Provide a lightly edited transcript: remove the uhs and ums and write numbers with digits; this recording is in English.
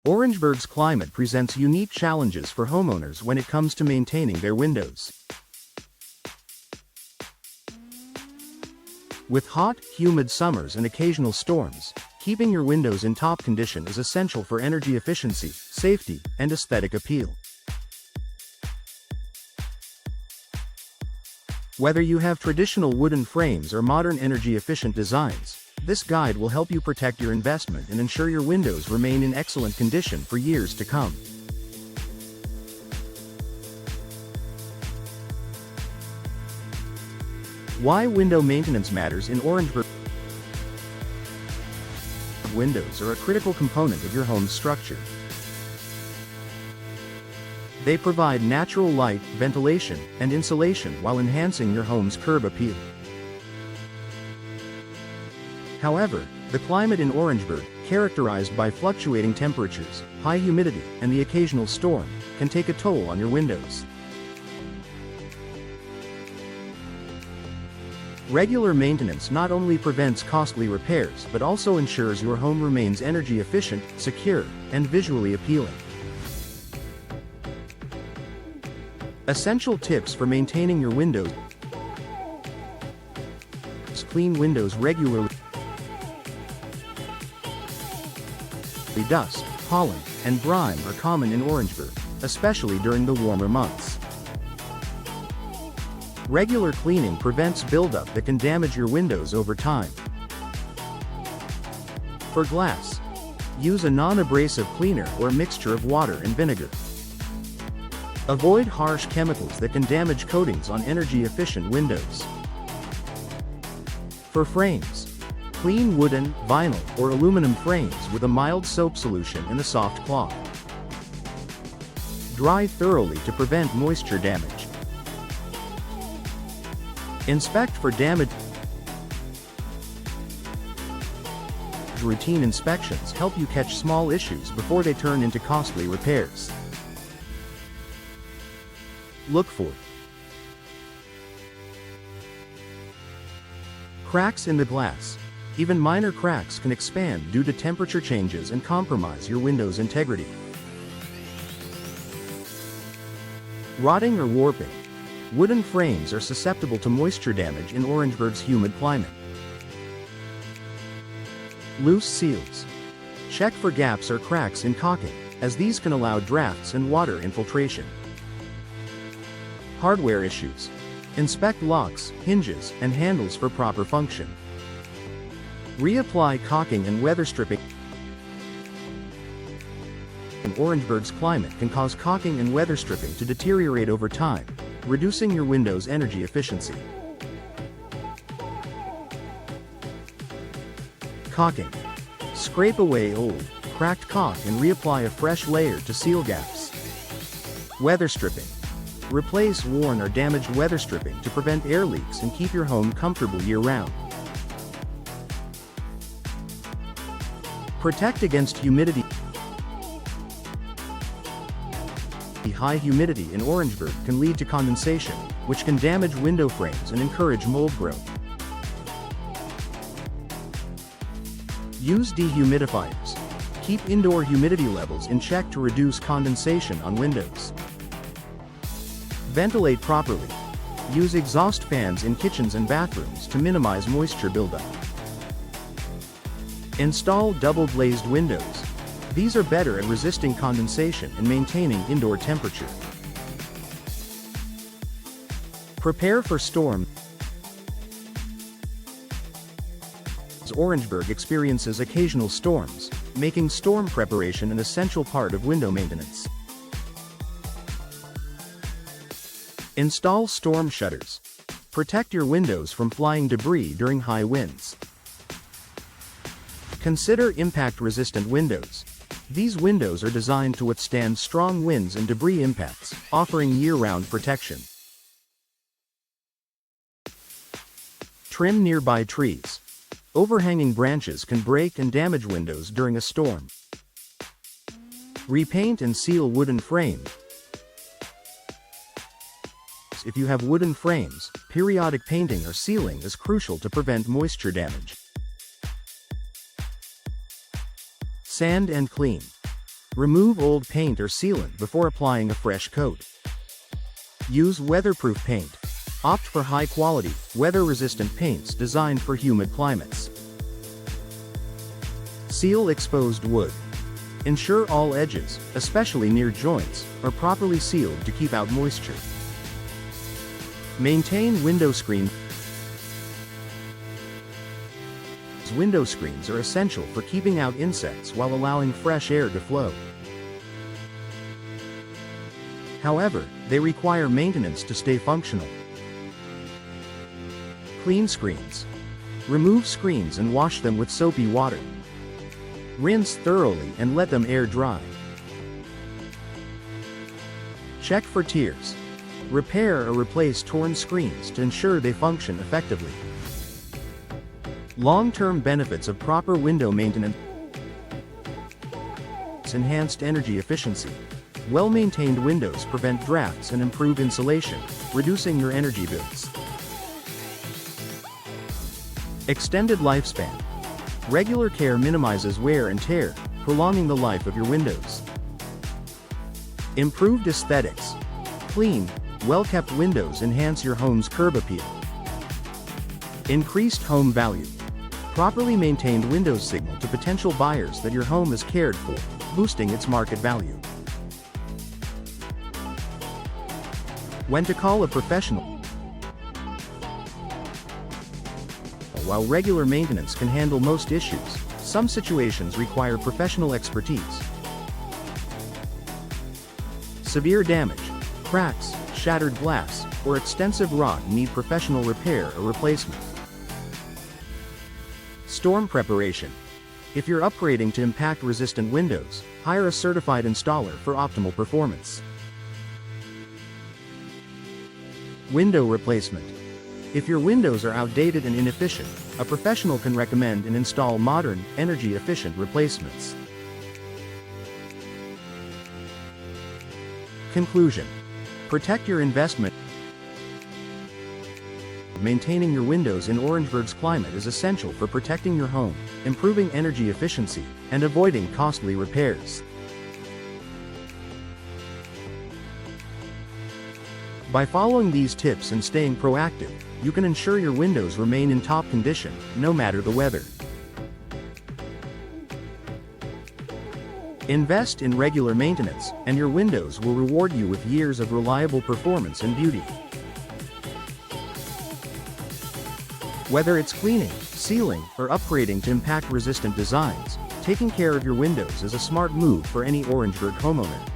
Orangeburg's climate presents unique challenges for homeowners when it comes to maintaining their windows. With hot, humid summers and occasional storms, keeping your windows in top condition is essential for energy efficiency, safety, and aesthetic appeal. Whether you have traditional wooden frames or modern energy-efficient designs, this guide will help you protect your investment and ensure your windows remain in excellent condition for years to come. Why window maintenance matters in Orangeburg. Windows are a critical component of your home's structure. They provide natural light, ventilation, and insulation while enhancing your home's curb appeal. However, the climate in Orangeburg, characterized by fluctuating temperatures, high humidity, and the occasional storm, can take a toll on your windows. Regular maintenance not only prevents costly repairs but also ensures your home remains energy efficient, secure, and visually appealing. Essential tips for maintaining your windows. Clean windows regularly. Dust, pollen, and grime are common in Orangeburg, especially during the warmer months. Regular cleaning prevents buildup that can damage your windows over time. For glass, use a non-abrasive cleaner or a mixture of water and vinegar. Avoid harsh chemicals that can damage coatings on energy-efficient windows. For frames, clean wooden, vinyl, or aluminum frames with a mild soap solution and a soft cloth. Dry thoroughly to prevent moisture damage. Inspect for damage. Routine inspections help you catch small issues before they turn into costly repairs. Look for cracks in the glass. Even minor cracks can expand due to temperature changes and compromise your window's integrity. Rotting or warping. Wooden frames are susceptible to moisture damage in Orangeburg's humid climate. Loose seals. Check for gaps or cracks in caulking, as these can allow drafts and water infiltration. Hardware issues. Inspect locks, hinges, and handles for proper function. Reapply caulking and weather stripping. Orangeburg's climate can cause caulking and weather stripping to deteriorate over time, reducing your window's energy efficiency. Caulking. Scrape away old, cracked caulk and reapply a fresh layer to seal gaps. Weather stripping. Replace worn or damaged weather stripping to prevent air leaks and keep your home comfortable year-round. Protect against humidity. High humidity in Orangeburg can lead to condensation, which can damage window frames and encourage mold growth. Use dehumidifiers. Keep indoor humidity levels in check to reduce condensation on windows. Ventilate properly. Use exhaust fans in kitchens and bathrooms to minimize moisture buildup. Install double-glazed windows. These are better at resisting condensation and maintaining indoor temperature. Prepare for storm. Orangeburg experiences occasional storms, making storm preparation an essential part of window maintenance. Install storm shutters. Protect your windows from flying debris during high winds. Consider impact-resistant windows. These windows are designed to withstand strong winds and debris impacts, offering year-round protection. Trim nearby trees. Overhanging branches can break and damage windows during a storm. Repaint and seal wooden frames. If you have wooden frames, periodic painting or sealing is crucial to prevent moisture damage. Sand and clean. Remove old paint or sealant before applying a fresh coat. Use weatherproof paint. Opt for high-quality, weather-resistant paints designed for humid climates. Seal exposed wood. Ensure all edges, especially near joints, are properly sealed to keep out moisture. Maintain window screen. Window screens are essential for keeping out insects while allowing fresh air to flow. However, they require maintenance to stay functional. Clean screens. Remove screens and wash them with soapy water. Rinse thoroughly and let them air dry. Check for tears. Repair or replace torn screens to ensure they function effectively. Long-term benefits of proper window maintenance. Enhanced energy efficiency. Well-maintained windows prevent drafts and improve insulation, reducing your energy bills. Extended lifespan. Regular care minimizes wear and tear, prolonging the life of your windows. Improved aesthetics. Clean, well-kept windows enhance your home's curb appeal. Increased home value. Properly maintained windows signal to potential buyers that your home is cared for, boosting its market value. When to call a professional. While regular maintenance can handle most issues, some situations require professional expertise. Severe damage, cracks, shattered glass, or extensive rot need professional repair or replacement. Storm preparation. If you're upgrading to impact-resistant windows, hire a certified installer for optimal performance. Window replacement. If your windows are outdated and inefficient, a professional can recommend and install modern, energy-efficient replacements. Conclusion. Protect your investment. Maintaining your windows in Orangeburg's climate is essential for protecting your home, improving energy efficiency, and avoiding costly repairs. By following these tips and staying proactive, you can ensure your windows remain in top condition, no matter the weather. Invest in regular maintenance, and your windows will reward you with years of reliable performance and beauty. Whether it's cleaning, sealing, or upgrading to impact-resistant designs, taking care of your windows is a smart move for any Orangeburg homeowner.